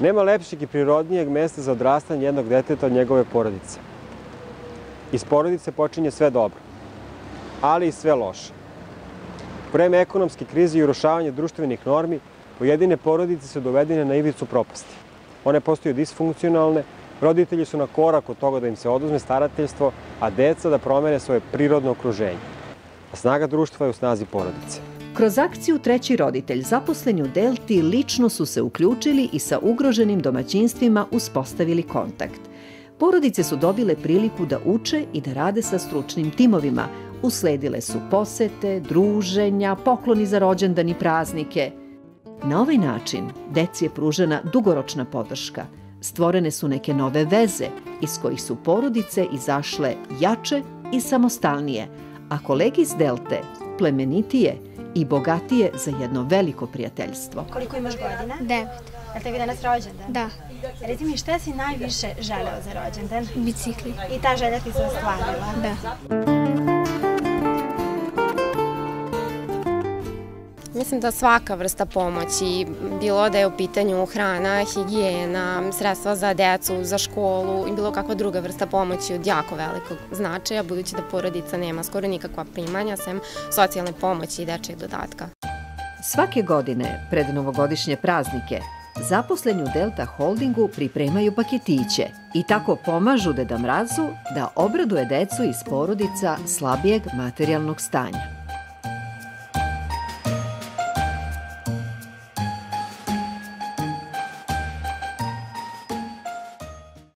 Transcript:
Nema lepšeg i prirodnijeg mesta za odrastanje jednog deteta od njegove porodice. Iz porodice počinje sve dobro, ali i sve loše. U vreme ekonomske krize i urušavanja društvenih normi, pojedine porodice su dovedene na ivicu propasti. One postaju disfunkcionalne, roditelji su na korak od toga da im se oduzme starateljstvo, a deca da promene svoje prirodno okruženje. A snaga društva je u snazi porodice. Kroz akciju Treći roditelj zaposleni u Delti lično su se uključili i sa ugroženim domaćinstvima uspostavili kontakt. Porodice su dobile priliku da uče i da rade sa stručnim timovima. Usledile su posete, druženja, pokloni za rođendan i praznike. Na ovaj način deci je pružena dugoročna podrška. Stvorene su neke nove veze iz kojih su porodice izašle jače i samostalnije, a kolege iz Delte plemenitije i bogatije za jedno veliko prijateljstvo. Koliko imaš godina? 9. Je li tebi danas rođendan? Da. Reci mi, šta si najviše želeo za rođendan? Bicikli. I ta želja ti se ostvarila? Da. Mislim da svaka vrsta pomoći, bilo da je u pitanju hrana, higijena, sredstva za decu, za školu i bilo kakva druga vrsta pomoći od jako velikog značaja, budući da porodica nema skoro nikakva primanja, sem socijalne pomoći i dečjeg dodatka. Svake godine, pred novogodišnje praznike, zaposleni u Delta Holdingu pripremaju paketiće i tako pomažu Deda Mrazu da obraduje decu iz porodica slabijeg materijalnog stanja.